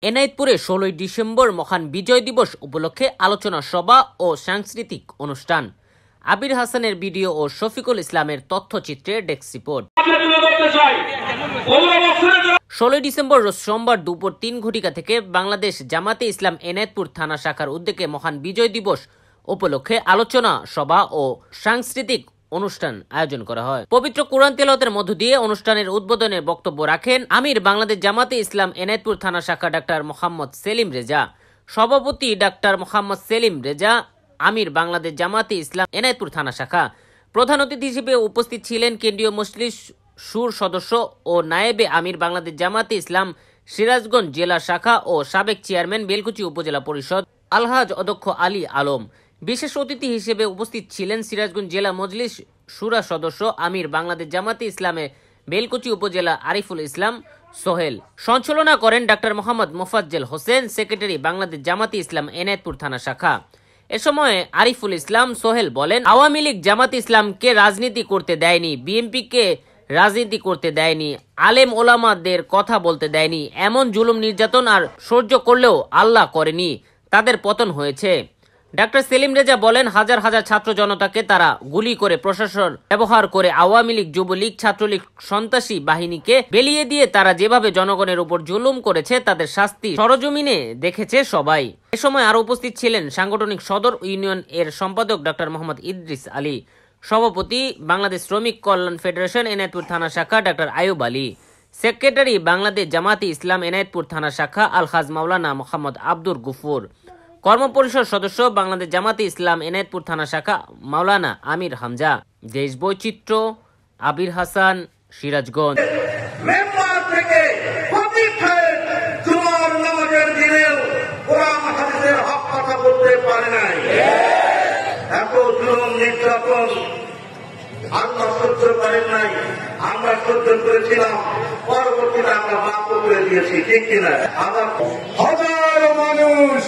এনায়েতপুরে ১৬ই ডিসেম্বর মহান বিজয় দিবস উপলক্ষে আলোচনা সভা ও সাংস্কৃতিক অনুষ্ঠান। আবির হাসানের ভিডিও ও শফিকুল ইসলামের তথ্যচিত্রে ডেস্ক রিপোর্ট। ১৬ই ডিসেম্বর সোমবার দুপুর ৩ ঘটিকা থেকে বাংলাদেশ জামাতে ইসলাম এনায়েতপুর থানা শাখার উদ্যোগে মহান বিজয় দিবস উপলক্ষে আলোচনা সভা ও সাংস্কৃতিক অনুষ্ঠান আয়োজন করা হয়। পবিত্র কোরআন তেলাওয়াতের মধ্য দিয়ে অনুষ্ঠানের উদ্বোধনে বক্তব্য রাখেন আমির বাংলাদেশ জামাতে ইসলাম এনায়েতপুর থানা শাখা ডাক্তার মোহাম্মদ সেলিম রেজা, সভাপতি ডাক্তার মোহাম্মদ সেলিম রেজা, আমির বাংলাদেশ জামাতে ইসলাম এনায়েতপুর থানা শাখা। প্রধান অতিথি হিসেবে উপস্থিত ছিলেন কেন্দ্রীয় মজলিস সুর সদস্য ও নায়েবে আমির বাংলাদেশ জামাতে ইসলাম সিরাজগঞ্জ জেলা শাখা ও সাবেক চেয়ারম্যান বেলকুচি উপজেলা পরিষদ আলহাজ অধ্যক্ষ আলী আলম। বিশেষ অতিথি হিসেবে উপস্থিত ছিলেন সিরাজগঞ্জ জেলা মজলিস সুরা সদস্য আমির বাংলাদেশ জামাতে ইসলামে বেলকুচি উপজেলা আরিফুল ইসলাম সোহেল। সঞ্চালনা করেন ডাক্তার মোহাম্মদ মোফাজ্জল হোসেন, সেক্রেটারি বাংলাদেশ জামাতে ইসলাম এনায়েতপুর থানা শাখা। এ সময় আরিফুল ইসলাম সোহেল বলেন, আওয়ামী লীগ জামাতে ইসলামকে রাজনীতি করতে দেয়নি, বিএনপিকে রাজনীতি করতে দেয়নি, আলেম ওলামাদের কথা বলতে দেয়নি। এমন জুলুম নির্যাতন আর সহ্য করলেও আল্লাহ করেনি, তাদের পতন হয়েছে। ডাক্তার সেলিম রেজা বলেন, হাজার হাজার ছাত্র জনতাকে তারা গুলি করে প্রশাসন ব্যবহার করে আওয়ামী লীগ, যুবলীগ, ছাত্রলীগ সন্ত্রাসী বাহিনীকে বেলিয়ে দিয়ে তারা যেভাবে জনগণের উপর জুলুম করেছে তাদের শাস্তি সরজমিনে দেখেছে সবাই। এ সময় আরো উপস্থিত ছিলেন সাংগঠনিক সদর ইউনিয়ন এর সম্পাদক ডাক্তার মোহাম্মদ ইদ্রিস আলী, সভাপতি বাংলাদেশ শ্রমিক কল্যাণ ফেডারেশন এনায়েতপুর থানা শাখা ডাক্তার আয়ুব আলী, সেক্রেটারি বাংলাদেশ জামাতে ইসলাম এনায়েতপুর থানা শাখা আলহাজ মাওলানা মোহাম্মদ আব্দুর গুফুর, কর্মপরিষদ সদস্য বাংলাদেশ জামাতে ইসলাম এনায়েতপুর থানা শাখা মাওলানা আমির হামজা। দেশ বৈচিত্র্য, আবির হাসান, সিরাজগঞ্জ। আল্লাহ সহ্য করেন নাই, আমরা সহ্য করেছিলাম, পরবর্তীতে আমরা মাফ করে দিয়েছি, ঠিক কিনা? হাজারো মানুষ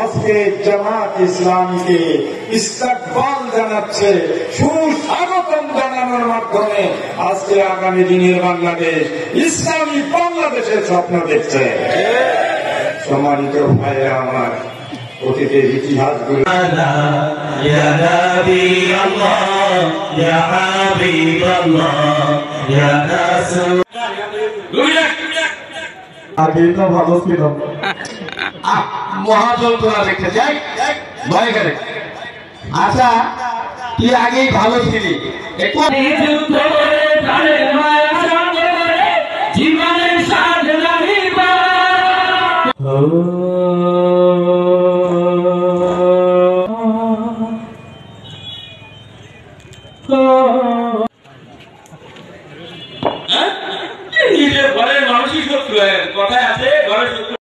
আজকে জামাত ইসলামকে ইস্তেকবাল জানাচ্ছে, সুস্বাগতম জানানোর মাধ্যমে আজকে আগামী দিনের বাংলাদেশ ইসলামী বাংলাদেশের স্বপ্ন দেখছে। সম্মানিত ভাইরা আমার, অতীতের ইতিহাসগুলো আগে তো ভালো ছিল, মহাজন তোরা দেখতে যাই ভয় করে। আচ্ছা, তুই আগেই ভালো ছিলি, ঘরের মানুষই শত্রু, কথায় আছে ঘরের শত্রু।